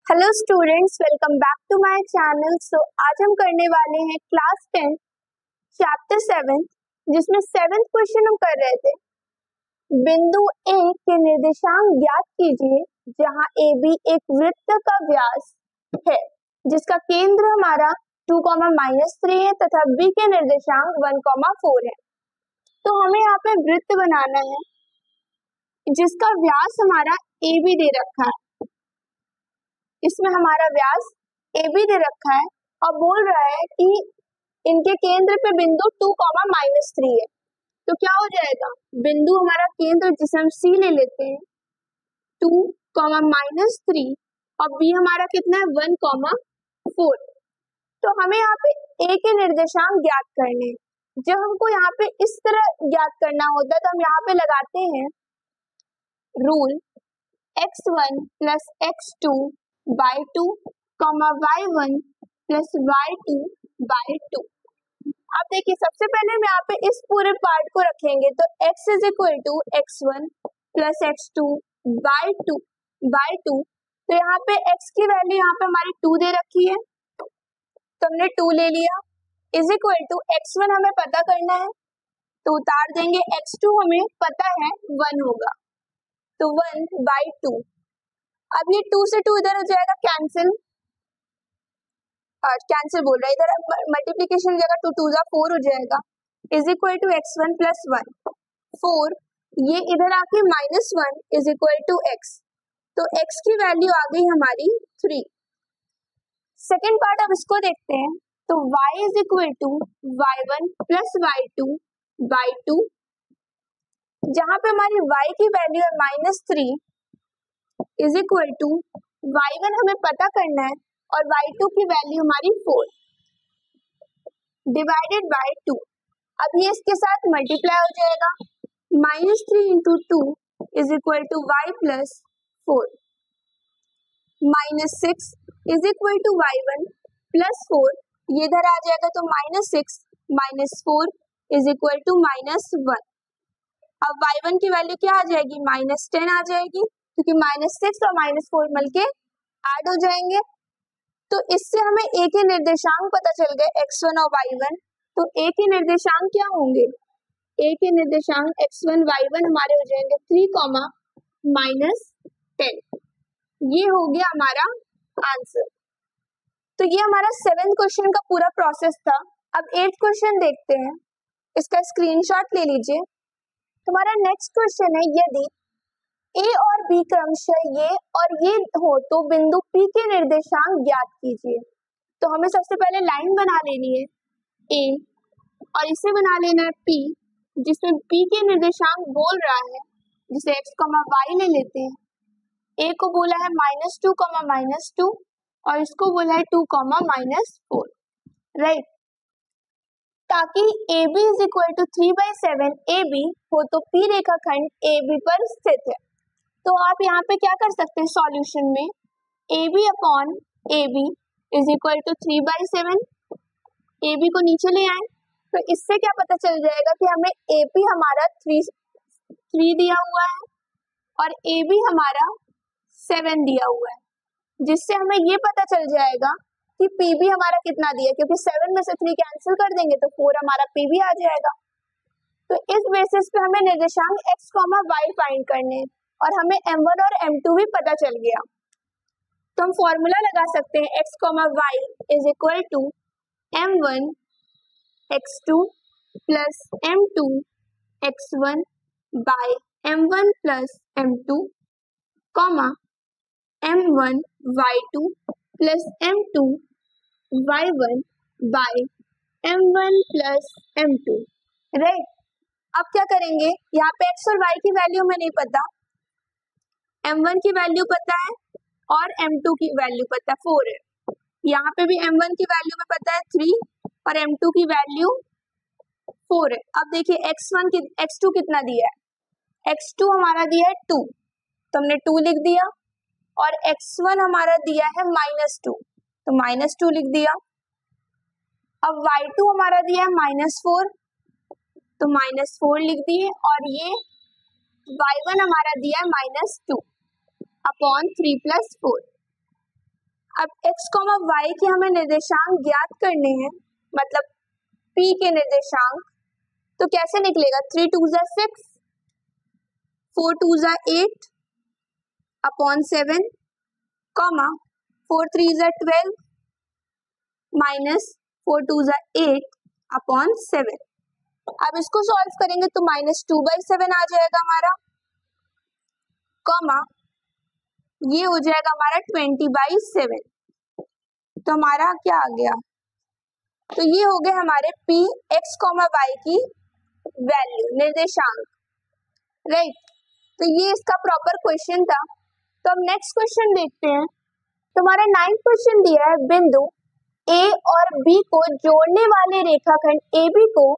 Hello students, welcome back to my channel. So आज हम करने वाले हैं क्लास 10 चैप्टर 7 जिसमें 7th क्वेश्चन हम कर रहे थे। बिंदु ए के निर्देशांक ज्ञात कीजिए जहां ए बी एक वृत्त का व्यास है जिसका केंद्र हमारा 2,-3 है तथा बी के निर्देशांक 1,4 है। तो हमें यहाँ पे वृत्त बनाना है जिसका व्यास हमारा ए बी दे रखा है। इसमें हमारा व्यास ए बी दे रखा है और बोल रहा है कि इनके केंद्र पे बिंदु 2,-3 है। तो क्या हो जाएगा, बिंदु हमारा केंद्र जिसे हम सी ले लेते हैं 2,-3 और बी हमारा कितना है 1,4। तो हमें यहाँ पे ए के निर्देशांक ज्ञात करने हैं। जब हमको यहाँ पे इस तरह ज्ञात करना होता है तो हम यहाँ पे लगाते हैं rule x1 + x2 by 2, y1 + y2 by 2। अब देखिए, सबसे पहले हम यहाँ पे इस पूरे पार्ट को रखेंगे तो x = x1 + x2 by 2 तो यहाँ पे x की वैल्यू यहाँ पे हमारी 2 दे रखी है तो हमने 2 ले लिया, = x1 हमें पता करना है तो उतार देंगे, x2 हमें पता है 1 होगा तो 1/2। अब ये 2 से 2 इधर हो जाएगा कैंसिल, बोल रहा है इधर मल्टीप्लिकेशन जगह 2 2 4 हो जाएगा, = x1 + 1 4, ये इधर आके -1 = x, तो x की वैल्यू आ गई हमारी 3। सेकेंड पार्ट अब इसको देखते हैं तो y = y1 + y2 by 2, जहां पे हमारी y की वैल्यू है -3 = y1 हमें पता करना है और y2 की वैल्यू हमारी 4 डिवाइडेड बाय 2। अब ये इसके साथ मल्टीप्लाई हो जाएगा, -3 × 2 = y + 4, -6 = y1 + 4, ये इधर आ जाएगा तो -6 - 4 = -1। अब y1 की वैल्यू क्या आ जाएगी, -10 आ जाएगी क्योंकि -6 और -4 मिलके ऐड हो जाएंगे। तो इससे हमें a के निर्देशांक पता चल गए x1 और y1। तो a के निर्देशांक क्या होंगे, a के निर्देशांक x1 y1 हमारे हो जाएंगे 3, -10। ये हो गया हमारा आंसर। तो ये हमारा 7th क्वेश्चन का पूरा प्रोसेस था। अब 8th क्वेश्चन देखते हैं, इसका स्क्रीनशॉट ले लीजिए। तुम्हारा नेक्स्ट क्वेश्चन है, यदि a और b क्रमशः ये और ये हो तो बिंदु P के निर्देशांक ज्ञात कीजिए। तो हमें सबसे पहले लाइन बना लेनी है a और इसे बना लेना है P, जिसमें P के निर्देशांक बोल रहा है, जिसे x, y ले लेते हैं। a को बोला है -2, -2 और इसको बोला है 2, -4, राइट। ताकि AB = 3/7 AB हो तो P रेखाखंड AB पर स्थित है। तो आप यहाँ पे क्या कर सकते हैं, सॉल्यूशन में AB/AB = 3/7, AB को नीचे ले आए तो इससे क्या पता चल जाएगा कि हमें AP हमारा 3 दिया हुआ है और AB हमारा 7 दिया हुआ है, जिससे हमें ये पता चल जाएगा कि PB हमारा कितना दिया, क्योंकि 7 में से 3 कैंसिल कर देंगे तो 4 हमारा PB आ जाएगा। तो इस बेसिस पे हमें निर्देशांक x, y फाइंड करने और हमें m1 और m2 भी पता चल गया। तो हम फॉर्मूला लगा सकते हैं x, y = m1 x2 + m2 x1 by m1 + m2, m1 y2 + m2 y1 by m1 + m2, right. अब क्या करेंगे, यहाँ पे x और y की वैल्यू हमें नहीं पता, m1 की वैल्यू पता है और m2 की वैल्यू पता है 4 है। यहाँ पे भी m1 की वैल्यू में पता है 3 और m2 की वैल्यू 4 है। अब देखिए x2 कितना दिया है, x2 हमारा दिया है 2 तो हमने 2 लिख दिया और x1 हमारा दिया है -2 तो -2 लिख दिया। अब y2 हमारा दिया है -4 तो -4 लिख दिए और ये y1 हमारा दिया है -2/3 + 4। अब x, y के हमें निर्देशांक ज्ञात करने हैं, मतलब p के निर्देशांक, तो कैसे निकलेगा? 3 2 6, 4 2 8 अपॉन 7, कॉमा 4 3 12 माइनस 4 2 8 अपॉन 7। अब इसको सॉल्व करेंगे तो -2/7 आ जाएगा हमारा, कॉमा ये हो जाएगा हमारा 20/7। तो हमारा क्या आ गया? तो ये हो गए हमारे p x, y की वैल्यू, निर्देशांक, राइट। तो ये इसका प्रॉपर क्वेश्चन था। तो अब नेक्स्ट क्वेश्चन देखते हैं। तो हमारा 9th क्वेश्चन दिया है, बिंदु A और B को जोड़ने वाले रेखाखंड AB को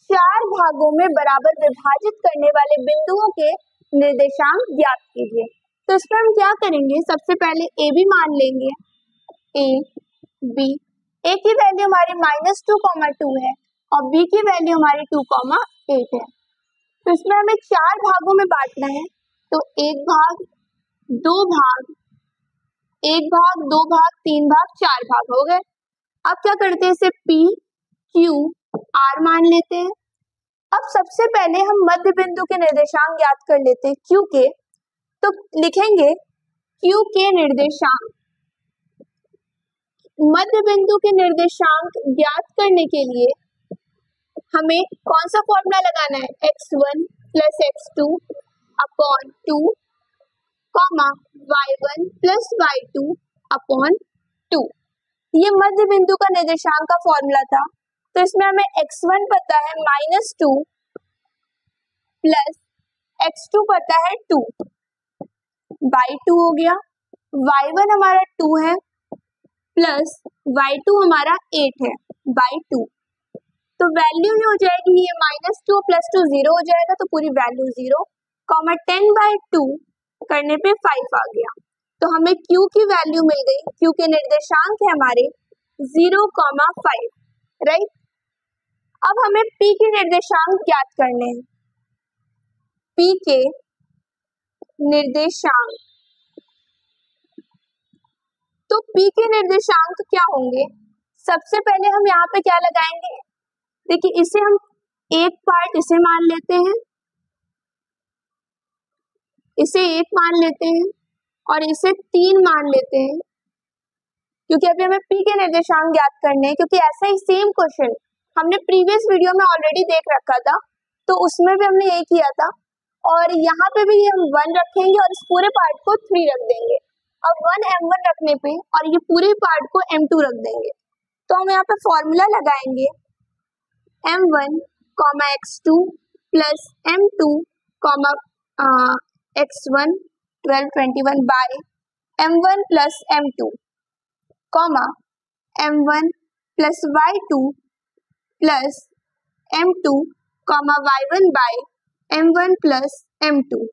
4 भागों में बराबर विभाजित करने वाले बिंदुओं के निर्देशांक ज्ञात कीजिए। तो इसमें हम क्या करेंगे? सबसे पहले AB मान लेंगे, A B, A की वैल्यू हमारी -2, 2 है और B की वैल्यू हमारी 2, 8 है। तो इसमें हमें 4 भागों में बांटना है। तो 1 भाग, 2 भाग, 1 भाग, 2 भाग, 3 भाग, 4 भाग हो गए। अब क्या करते हैं? इसे P Q R मान लेते हैं। अब सबसे पहले हम मध्य बिंदु के निर्देशांक ज्ञात कर लेते हैं Q के। तो लिखेंगे Q के निर्देशांक, मध्य बिंदु के निर्देशांक ज्ञात करने के लिए हमें कौन सा फॉर्मूला लगाना है? x1 plus x2 upon 2, comma y1 plus y2 upon 2। ये मध्य बिंदु का निर्देशांक का फॉर्मूला था। तो इसमें हमें x1 पता है -2 प्लस x2 पता है 2, y2 हो गया, y1 हमारा 2 है प्लस y2 हमारा 8 है बाई 2। तो वैल्यू ये हो जाएगी, ये -2 + 2 0 हो जाएगा, तो पूरी वैल्यू 0, कॉमा 10/2 करने पे 5 आ गया। तो हमें Q की वैल्यू मिल गई। Q के निर्देशांक है हमारे 0,5, राइट। अब हमें P के निर्देशांक ज्ञात करने हैं। P के निर्देशांक, तो P के निर्देशांक क्या होंगे? सबसे पहले हम यहाँ पे क्या लगाएंगे? देखिए, इसे हम एक पार्ट इसे मान लेते हैं, इसे 1 मान लेते हैं और इसे 3 मान लेते हैं, क्योंकि अभी हमें P के निर्देशांक ज्ञात करने हैं। क्योंकि ऐसा ही सेम क्वेश्चन हमने प्रीवियस वीडियो में ऑलरेडी देख रखा था, तो उसमें भी हमने यही किया था। और यहाँ पे भी हम 1 रखेंगे और इस पूरे पार्ट को 3 रख देंगे। अब 1 M1 रखने पे और ये पूरे पार्ट को M2 रख देंगे। तो हम यहाँ पे फॉर्मूला लगाएंगे M1, x2 plus M2, x1 12 21 by M1 plus M2, comma M1 plus y2 plus M2, y1 by M1 plus M2,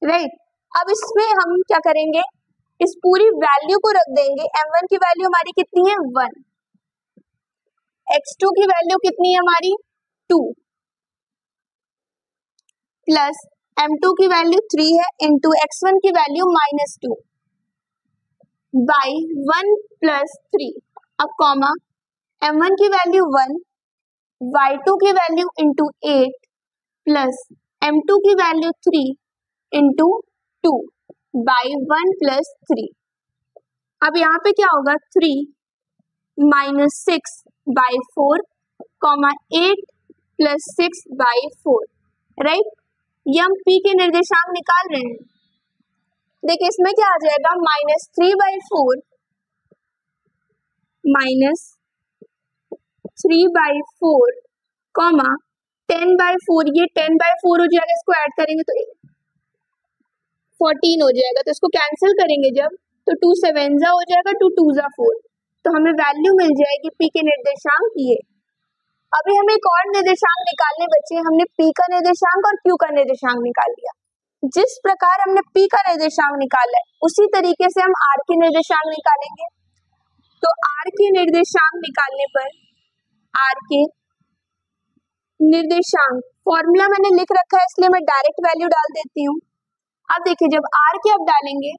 right. अब इसमें हम क्या करेंगे? इस पूरी वैल्यू को रख देंगे। M1 की वैल्यू हमारी कितनी है? 1, x2 की वैल्यू कितनी है हमारी? 2, प्लस M2 की वैल्यू 3 है, इंटू x1 की वैल्यू -2 बाई 1 प्लस 3, अब कॉमा M1 की वैल्यू 1, y2 की वैल्यू इंटू 8 प्लस M2 की वैल्यू 3 इंटू 2 बाई 1 प्लस 3। अब यहाँ पे क्या होगा? 3 -6 बाई 4, 8 प्लस 6 बाई 4, राइट। ये हम P के निर्देशांक निकाल रहे हैं। देखिए, इसमें क्या आ जाएगा? -3/4 -3/4, 10/4, ये 10/4 हो जाएगा, इसको ऐड करेंगे तो 14 हो जाएगा। तो इसको कैंसिल करेंगे जब, तो 2 7 हो जाएगा, 2 2 4, तो हमें वैल्यू मिल जाएगी P के निर्देशांक ये। अभी हमें एक और निर्देशांक निकालने बचे। हमने P का निर्देशांक और Q का निर्देशांक निकाल लिया। जिस प्रकार हमने P का निर्देशांक निकाला है, उसी तरीके से हम R के निर्देशांक निकालेंगे। तो R के निर्देशांक निकालने पर R के निर्देशांक फॉर्मूला मैंने लिख रखा है, इसलिए मैं डायरेक्ट वैल्यू डाल देती हूँ। अब देखिए, जब R के आप डालेंगे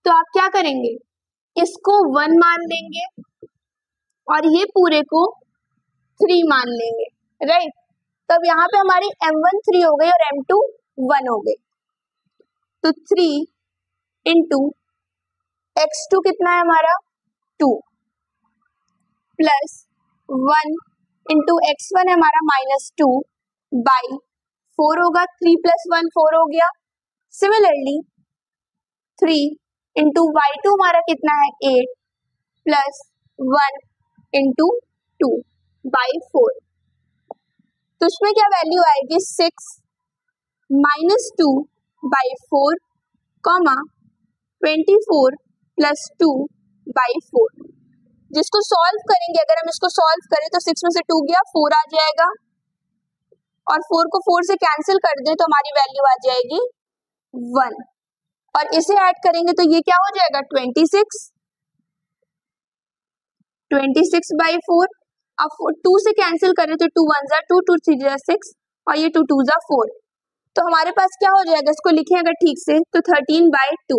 तो आप क्या करेंगे? इसको 1 मान लेंगे और ये पूरे को 3 मान लेंगे, राइट। तब यहाँ पे हमारी m1 3 हो गई और m2 1 हो गई। तो 3 इंटू x2 कितना है हमारा 2 प्लस 1 इंटू x1 है हमारा -2 बाई 4 होगा। 3 + 1 4 हो गया। सिमिलरली 3 इंटू y2 हमारा कितना है 8 प्लस 1 इंटू 2 बाई 4। तो उसमें क्या वैल्यू आएगी 6 -2 बाई 4 कॉमा 24 प्लस 2 बाई 4। जिसको सॉल्व करेंगे, अगर हम इसको सॉल्व करें तो 6 में से 2 गया 4 आ जाएगा और 4 को 4 से कैंसिल कर दें तो हमारी वैल्यू आ जाएगी 1 और इसे ऐड करेंगे तो ये क्या हो जाएगा 26 बाई 4। अब 2 से कैंसिल करें तो 2 1 जा 2 2 3 जा 6 और ये 2 2 जा 4। तो हमारे पास क्या हो जाएगा, इसको लिखें अगर ठीक से तो 13 बाई 2।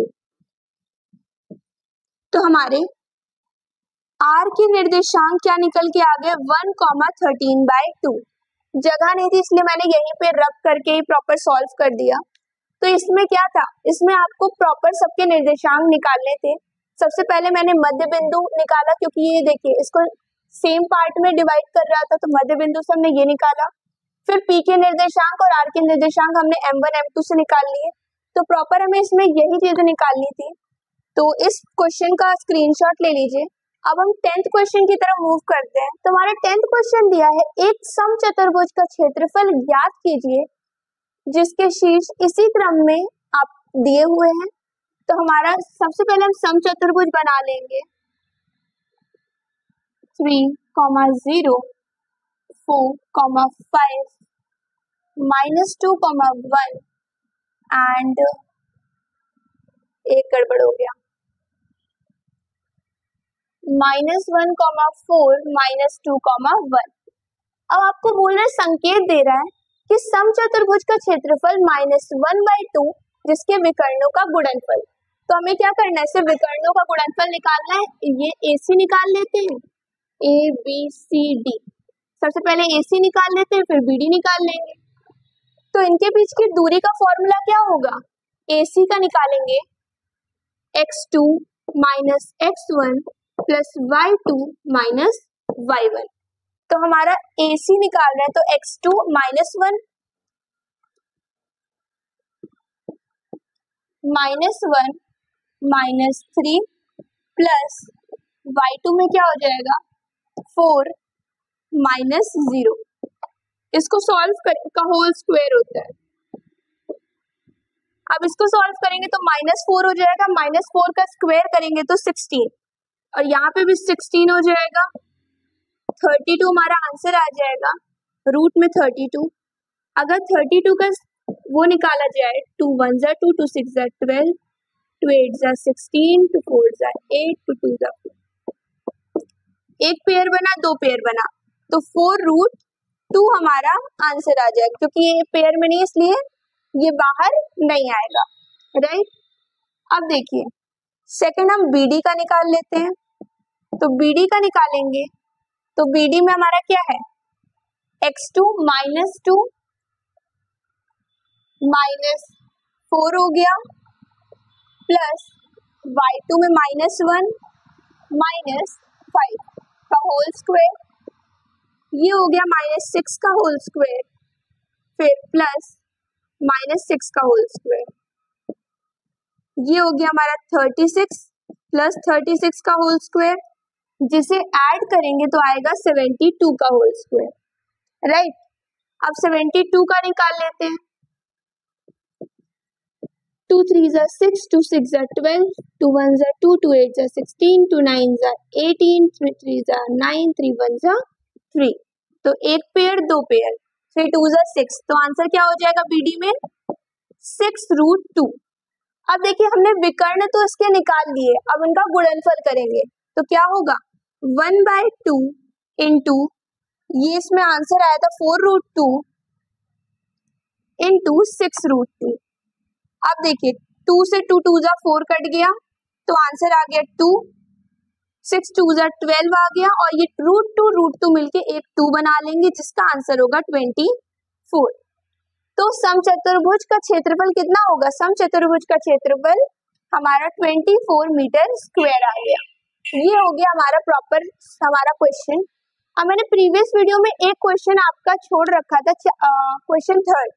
तो हमारे r के निर्देशांक क्या निकल के आ गए 1,13 बाई 2। जगह नहीं थी इसलिए मैंने यहीं पे रब करके ही प्रॉपर सॉल्व कर दिया। तो इसमें क्या था, इसमें आपको प्रॉपर सबके निर्देशांक निकालने थे। सबसे पहले मैंने मध्य बिंदु निकाला क्योंकि ये देखिए इसको सेम पार्ट में डिवाइड कर रहा था तो मध्य बिंदु से हमने ये निकाला। फिर p के निर्देशांक और r के निर्देशांक हमने m1 m2 से निकाल लिए। तो प्रॉपर हमें इसमें यही चीजें निकालनी थी। तो इस क्वेश्चन का स्क्रीनशॉट ले लीजिए। अब हम 10th क्वेश्चन की तरफ मूव करते हैं। तो हमारा 10th क्वेश्चन दिया है एक समचतुर्भुज का क्षेत्रफल ज्ञात कीजिए जिसके शीर्ष इसी क्रम में आप दिए हुए हैं। तो हमारा सबसे पहले हम समचतुर्भुज बना लेंगे 3, 0, 4, 5, -2, 1 एंड एक गड़बड़ हो गया -1, 4, -2, 1। अब आपको बोल रहे संकेत दे रहा है कि समचतुर्भुज का क्षेत्रफल -1/2 जिसके विकर्णों का गुणनफल। तो हमें क्या करना है, इसे विकर्णों का गुणनफल निकालना है। ये AC निकाल लेते हैं, ABCD। सबसे पहले AC निकाल लेते हैं फिर BD निकाल लेंगे। तो इनके बीच की दूरी का फॉर्मूला क्या होगा, AC का निकालेंगे x2 minus x1 plus y2 minus y1। तो हमारा AC निकाल रहे हैं तो x2 -1 -3 प्लस y2 में क्या हो जाएगा 4 -0। इसको सॉल्व करें का होल स्क्वायर होता है। अब इसको सॉल्व करेंगे तो -4 हो जाएगा, -4 का स्क्वायर करेंगे तो 16 और यहाँ पे भी 16 हो जाएगा। 32 हमारा आंसर आ जाएगा, रूट में 32। अगर 32 का वो निकाला जाए 2 1 जा 2 2 6 जा 12 2 8 जा 16 2 4 जा 8 2 2 जा 4। एक पेयर बना, दो पेयर बना तो 4√2 हमारा आंसर आ जाएगा क्योंकि ये पेयर में नहीं इसलिए ये बाहर नहीं आएगा, राइट। अब देखिए सेकंड हम BD का निकाल लेते हैं। तो BD का निकालेंगे तो BD में हमारा क्या है x2 -2 -4 हो गया प्लस y2 में -1 -5 का होल स्क्वायर, ये हो गया -6 का होल स्क्वायर, फिर प्लस -6 का होल स्क्वायर, ये हो गया हमारा 36 प्लस 36 का होल स्क्वायर, जिसे ऐड करेंगे तो आएगा 72 का होल स्क्वायर, राइट। अब 72 का निकाल लेते हैं। 2 3 जा 6 2 6 जा 12 2 1 जा 2 2 8 जा 16 2 9 जा 18 3 3 जा 9 3 1 जा 3। तो एक पेयर दो पेयर 3 2 जा 6। तो आंसर क्या हो जाएगा BD में 6√2। अब देखिए हमने विकर्ण तो इसके निकाल लिए, अब इनका गुणनफल करेंगे तो क्या होगा 1/2 इंटू ये इसमें आंसर आया था 4√2 इंटू 6√2। अब देखिए 2 से 2 2 जा 4 कट गया तो आंसर आ गया 2 6 2 जा 12 आ गया और ये रूट टू मिलके एक 2 बना लेंगे जिसका आंसर होगा 24। तो समचतुर्भुज का क्षेत्रफल कितना होगा? समचतुर्भुज का क्षेत्रफल हमारा 24 मीटर स्क्वायर आ गया। ये हो गया हमारा प्रॉपर हमारा क्वेश्चन। अब मैंने प्रीवियस वीडियो में एक क्वेश्चन आपका छोड़ रखा था, क्वेश्चन 3,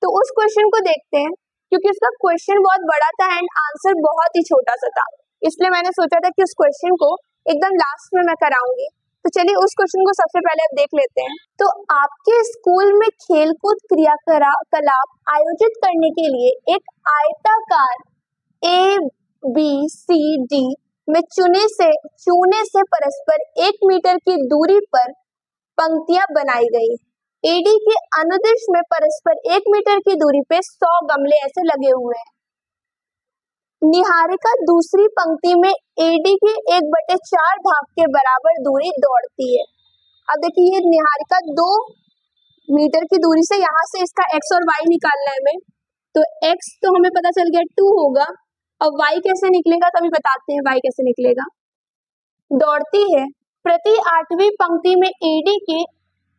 तो उस क्वेश्चन को देखते हैं क्योंकि उसका क्वेश्चन बहुत बड़ा था एंड आंसर बहुत ही छोटा सा था, इसलिए मैंने सोचा था कि उस क्वेश्चन को एकदम लास्ट में मैं कराऊंगी। तो चलिए उस क्वेश्चन को सबसे पहले अब देख लेते हैं। तो आपके स्कूल में खेलकूद क्रियाकलाप आयोजित करने के लिए एक आयताकार ABCD में चूने से परस्पर 1 मीटर की दूरी पर पंक्तियां बनाई गई। AD के अनुदिश में परस्पर 1 मीटर की दूरी पे 100 गमले ऐसे लगे हुए हैं। निहारिका दूसरी पंक्ति में AD के 1/4 भाग के बराबर दूरी दौड़ती है। अब देखिए ये निहारिका 2 मीटर की दूरी से यहाँ से इसका x और y निकालना है हमें, तो x तो हमें पता चल गया 2 होगा, अब y कैसे निकलेगा तभी बताते हैं y कैसे निकलेगा। दौड़ती है प्रति 8वीं पंक्ति में AD के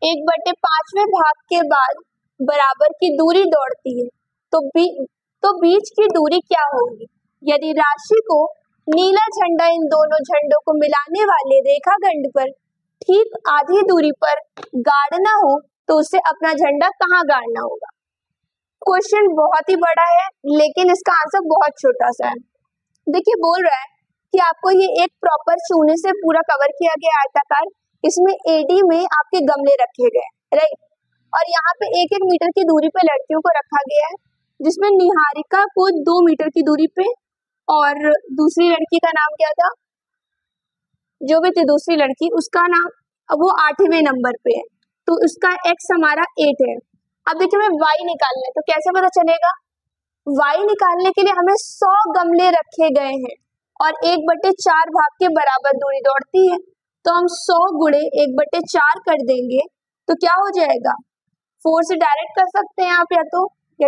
1/5वें भाग के बाद बराबर की दूरी दौड़ती है, तो बीच की दूरी क्या होगी? यदि राशि को नीला झंडा इन दोनों झंडों को मिलाने वाले रेखाखंड पर ठीक आधी दूरी पर गाड़ना हो तो उसे अपना झंडा कहाँ गाड़ना होगा? क्वेश्चन बहुत ही बड़ा है लेकिन इसका आंसर बहुत छोटा सा है। देखिए बोल रहा है कि आपको ये एक प्रॉपर चूने से पूरा कवर किया गया आयताकार, इसमें AD में आपके गमले रखे गए, राइट, और यहाँ पे 1-1 मीटर की दूरी पे लड़कियों को रखा गया है, जिसमें निहारिका को 2 मीटर की दूरी पे और दूसरी लड़की का नाम क्या था, जो भी थी दूसरी लड़की उसका नाम, अब वो 8वें नंबर पे है तो उसका x हमारा 8 है। अब देखिए हमें y निकालना है, तो कैसे पता चलेगा? y निकालने के लिए हमें 100 गमले रखे गए हैं और 1/4 भाग के बराबर दूरी दौड़ती है, तो हम 100 गुणे 1/4 कर देंगे तो क्या हो जाएगा? 4 से डायरेक्ट कर सकते हैं आप, या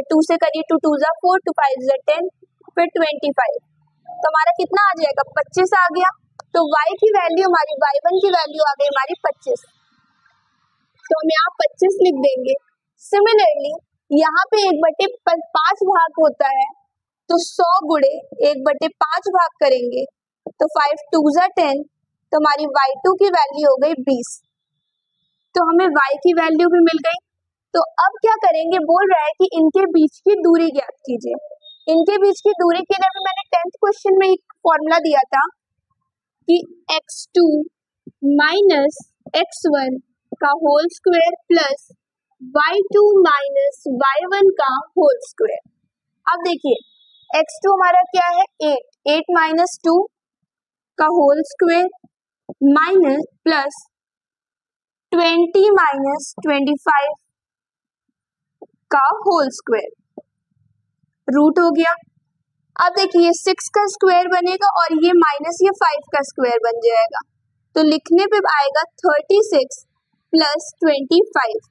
2 से करिए, 2 2 जा 4, 2 5 जा 10, फिर 25, तो हमारा कितना आ जाएगा? 25 आ गया। तो y की वैल्यू हमारी y1 की वैल्यू आ गई हमारी 25, तो हम यहाँ 25 लिख देंगे। सिमिलरली यहाँ पे 1/5 भाग होता है, तो 100 गुणे 1/5 भाग करेंगे तो 5 2 जा 10, तो हमारी y2 की वैल्यू हो गई 20, तो हमें y की वैल्यू भी मिल गई। तो अब क्या करेंगे? बोल रहा है कि इनके बीच की दूरी ज्ञात कीजिए। इनके बीच की दूरी के लिए भी मैंने 10th क्वेश्चन में एक फॉर्मूला दिया था कि x2 माइनस x1 का whole square plus y2 minus y1 का होल स्क्वायर। अब देखिए x2 हमारा क्या है? 8 माइनस 2 का whole square minus plus 20 minus 25 का होल स्क्वायर, रूट हो गया। अब देखिए 6 का स्क्वायर बनेगा और ये माइनस ये 5 का स्क्वायर बन जाएगा, तो लिखने पे आएगा 36 प्लस 25,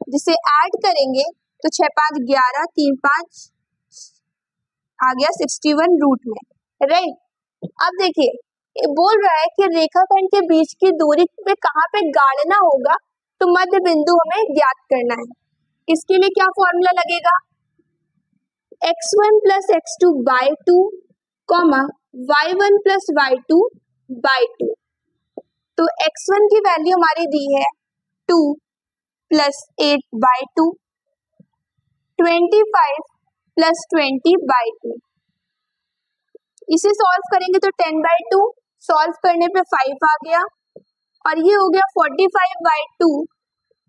जिसे ऐड करेंगे तो 6 5 11, 3 5 आ गया 61 रूट में, राइट। अब देखिए बोल रहा है कि रेखाखंड के बीच की दूरी पे कहाँ पे गाड़ना होगा, तो मध्य बिंदु हमें ज्ञात करना है। इसके लिए क्या फॉर्मूला लगेगा? x1 plus x2 by 2 comma y1 plus y2 by 2, तो x1 की वैल्यू हमारी दी है 2 प्लस 8 बाय 2, 25 प्लस 20 बाय 2, इसे सॉल्व करेंगे तो 10 बाय 2, सॉल्व करने पे 5 आ गया और ये हो गया 45 बाय 2,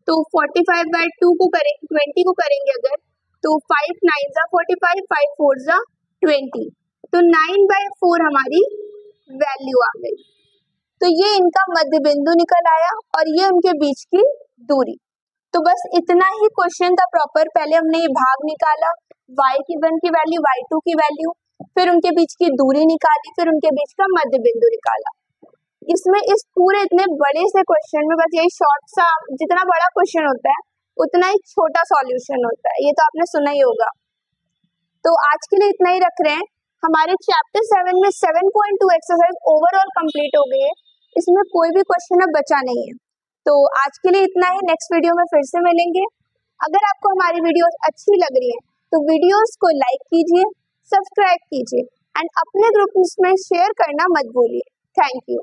तो 45 बाय 2 को करेंगे 20 को करेंगे अगर, तो 5 9 जा 45, 5 4 जा 20, तो 9 बाय 4 हमारी वैल्यू आ गई। तो ये इनका मध्य बिंदु निकल आया और ये उनके बीच की दूरी। तो बस इतना ही क्वेश्चन था प्रॉपर। पहले हमने ये भाग निकाला, y1 की वैल्यू, y2 की वैल्यू, फिर उनके बीच की दूरी निकाली, फिर उनके बीच का मध्य बिंदु निकाला। इसमें इस पूरे इतने बड़े से क्वेश्चन में बस यही शॉर्ट सा, जितना बड़ा क्वेश्चन होता है उतना ही छोटा सॉल्यूशन होता है, ये तो आपने सुना ही होगा। तो आज के लिए इतना ही रख रहे हैं। हमारे चैप्टर 7 में 7.2 एक्सरसाइज ओवरऑल कंप्लीट हो गई है। इसमें कोई भी क्वेश्चन अब बचा नहीं है। तो आज के लिए इतना ही, नेक्स्ट वीडियो में फिर से मिलेंगे। अगर आपको हमारी वीडियोस अच्छी लग रही है तो वीडियोस को लाइक कीजिए, सब्सक्राइब कीजिए एंड अपने ग्रुप्स में शेयर करना मत भूलिए। Thank you.